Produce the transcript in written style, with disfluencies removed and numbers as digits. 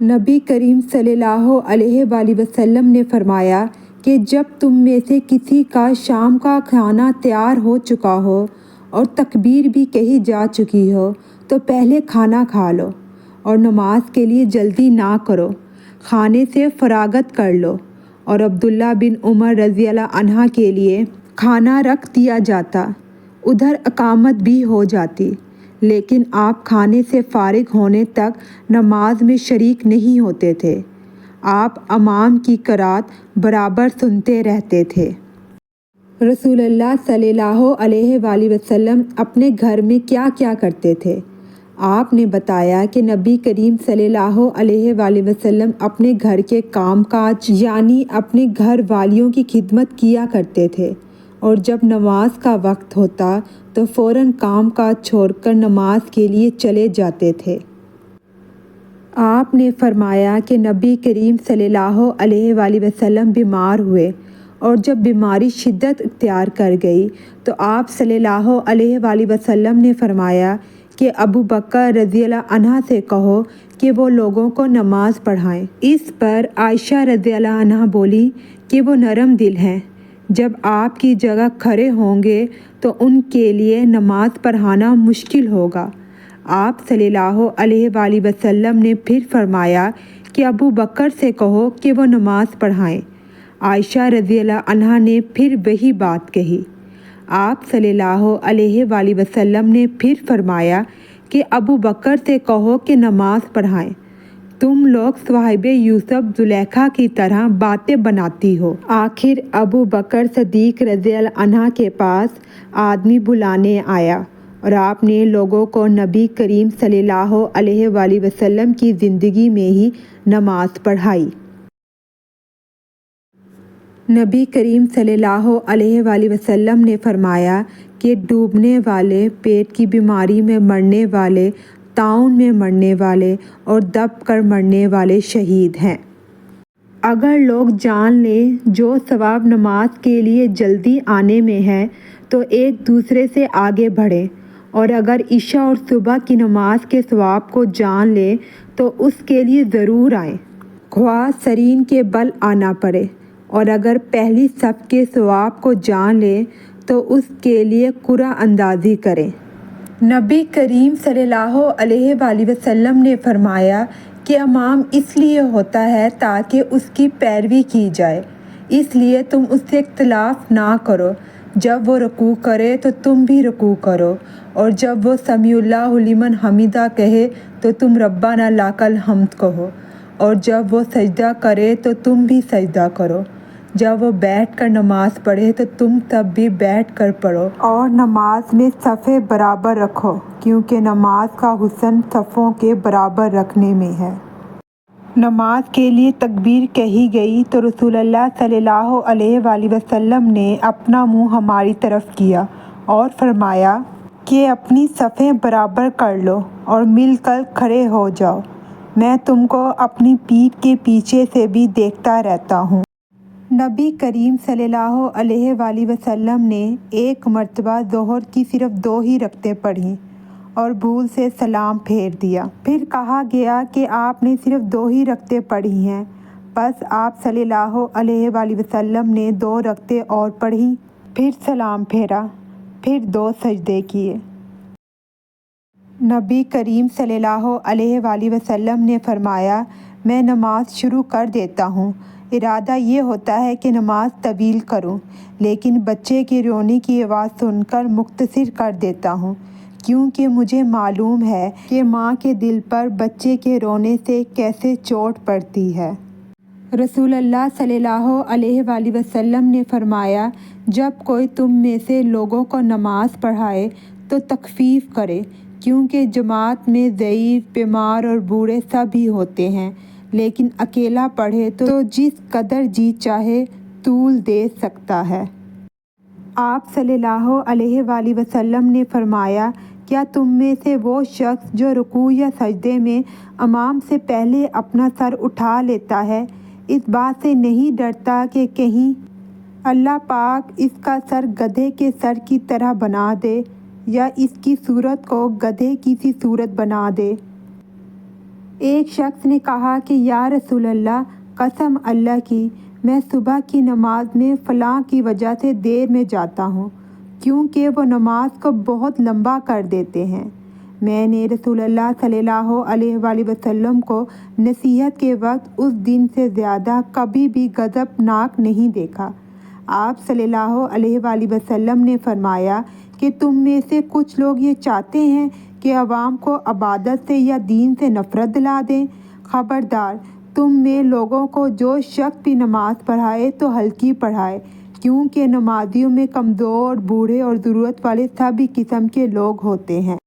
نبی کریم صلی اللہ علیہ وآلہ وسلم نے فرمایا کہ جب تم میں سے کسی کا شام کا کھانا تیار ہو چکا ہو اور تکبیر بھی کہی جا چکی ہو تو پہلے کھانا کھا لو اور نماز کے لیے جلدی نہ کرو، کھانے سے فراغت کر لو۔ اور عبداللہ بن عمر رضی اللہ عنہ کے لیے کھانا رکھ دیا جاتا، ادھر اقامت بھی ہو جاتی، لیکن آپ کھانے سے فارغ ہونے تک نماز میں شریک نہیں ہوتے تھے۔ آپ امام کی قرات برابر سنتے رہتے تھے۔ رسول اللہ صلی اللہ علیہ وآلہ وسلم اپنے گھر میں کیا کیا کرتے تھے؟ آپ نے بتایا کہ نبی کریم صلی اللہ علیہ وآلہ وسلم اپنے گھر کے کام کاج یعنی اپنے گھر والیوں کی خدمت کیا کرتے تھے، اور جب نماز کا وقت ہوتا تو فوراً کام کاج چھوڑ کر نماز کے لیے چلے جاتے تھے۔ آپ نے فرمایا کہ نبی کریم صلی اللہ علیہ وآلہ وسلم بیمار ہوئے، اور جب بیماری شدت اختیار کر گئی تو آپ صلی اللہ علیہ وآلہ وسلم نے فرمایا کہ ابو بکر رضی اللہ عنہ سے کہو کہ وہ لوگوں کو نماز پڑھائیں۔ اس پر عائشہ رضی اللہ عنہ بولی کہ وہ نرم دل ہیں، جب آپ کی جگہ کھڑے ہوں گے تو ان کے لیے نماز پڑھانا مشکل ہوگا۔ آپ صلی اللہ علیہ وآلہ وسلم نے پھر فرمایا کہ ابو بکر سے کہو کہ وہ نماز پڑھائیں۔ عائشہ رضی اللہ عنہ نے پھر وہی بات کہی۔ آپ صلی اللہ علیہ وآلہ وسلم نے پھر فرمایا کہ ابو بکر سے کہو کہ نماز پڑھائیں۔ تم لوگ صاحب یوسف زلیخا کی طرح باتیں بناتی ہو۔ آخر ابو بکر صدیق رضی اللہ عنہ کے پاس آدمی بلانے آیا، اور آپ نے لوگوں کو نبی کریم صلی اللہ علیہ وآلہ وسلم کی زندگی میں ہی نماز پڑھائی۔ نبی کریم صلی اللہ علیہ وآلہ وسلم نے فرمایا کہ ڈوبنے والے، پیٹ کی بیماری میں مرنے والے، طاعون میں مرنے والے اور دب کر مرنے والے شہید ہیں۔ اگر لوگ جان لیں جو ثواب نماز کے لیے جلدی آنے میں ہے تو ایک دوسرے سے آگے بڑھیں، اور اگر عشاء اور صبح کی نماز کے ثواب کو جان لیں تو اس کے لیے ضرور آئیں، خواہ سرین کے بل آنا پڑے، اور اگر پہلی صف کے ثواب کو جان لیں تو اس کے لیے قرعہ اندازی کریں۔ نبی کریم صلی اللہ علیہ وآلہ وسلم نے فرمایا کہ امام اس لیے ہوتا ہے تاکہ اس کی پیروی کی جائے، اس لیے تم اس سے اختلاف نہ کرو۔ جب وہ رکوع کرے تو تم بھی رکوع کرو، اور جب وہ سمیع اللہ لمن حمیدہ کہے تو تم ربنا لک الحمد کہو، اور جب وہ سجدہ کرے تو تم بھی سجدہ کرو۔ جب وہ بیٹھ کر نماز پڑھے تو تم تب بھی بیٹھ کر پڑھو، اور نماز میں صفیں برابر رکھو، کیونکہ نماز کا حسن صفوں کے برابر رکھنے میں ہے۔ نماز کے لیے تکبیر کہی گئی تو رسول اللہ صلی اللہ علیہ وآلہ وسلم نے اپنا منہ ہماری طرف کیا اور فرمایا کہ اپنی صفیں برابر کر لو اور مل کر کھڑے ہو جاؤ، میں تم کو اپنی پیٹھ کے پیچھے سے بھی دیکھتا رہتا ہوں۔ نبی کریم صلی اللہ علیہ وآلہ وسلم نے ایک مرتبہ ظہر کی صرف 2 ہی رکعتیں پڑھیں اور بھول سے سلام پھیر دیا۔ پھر کہا گیا کہ آپ نے صرف 2 ہی رکعتیں پڑھی ہیں، بس آپ صلی اللہ علیہ وآلہ وسلم نے 2 رکعتیں اور پڑھیں، پھر سلام پھیرا، پھر 2 سجدے کیے۔ نبی کریم صلی اللہ علیہ وآلہ وسلم نے فرمایا میں نماز شروع کر دیتا ہوں، ارادہ یہ ہوتا ہے کہ نماز طویل کروں، لیکن بچے کے رونے کی آواز سن کر مختصر کر دیتا ہوں، کیونکہ مجھے معلوم ہے کہ ماں کے دل پر بچے کے رونے سے کیسے چوٹ پڑتی ہے۔ رسول اللہ صلی اللہ علیہ وآلہ وسلم نے فرمایا جب کوئی تم میں سے لوگوں کو نماز پڑھائے تو تخفیف کرے، کیونکہ جماعت میں ضعیف، بیمار اور بوڑھے سب ہی ہوتے ہیں، لیکن اکیلا پڑھے تو جس قدر جی چاہے طول دے سکتا ہے۔ آپ صلی اللہ علیہ وآلہ وسلم نے فرمایا کیا تم میں سے وہ شخص جو رکوع یا سجدے میں امام سے پہلے اپنا سر اٹھا لیتا ہے اس بات سے نہیں ڈرتا کہ کہیں اللہ پاک اس کا سر گدھے کے سر کی طرح بنا دے یا اس کی صورت کو گدھے کی سی صورت بنا دے؟ ایک شخص نے کہا کہ یا رسول اللہ، قسم اللہ کی، میں صبح کی نماز میں فلاں کی وجہ سے دیر میں جاتا ہوں کیونکہ وہ نماز کو بہت لمبا کر دیتے ہیں۔ میں نے رسول اللہ صلی اللہ علیہ وآلہ وسلم کو نصیحت کے وقت اس دن سے زیادہ کبھی بھی غضبناک نہیں دیکھا۔ آپ صلی اللہ علیہ وآلہ وسلم نے فرمایا کہ تم میں سے کچھ لوگ یہ چاہتے ہیں کہ عوام کو عبادت سے یا دین سے نفرت دلا دیں۔ خبردار، تم میں لوگوں کو جو شخص بھی نماز پڑھائے تو ہلکی پڑھائے، کیونکہ نمازیوں میں کمزور، بوڑھے اور ضرورت والے سبھی قسم کے لوگ ہوتے ہیں۔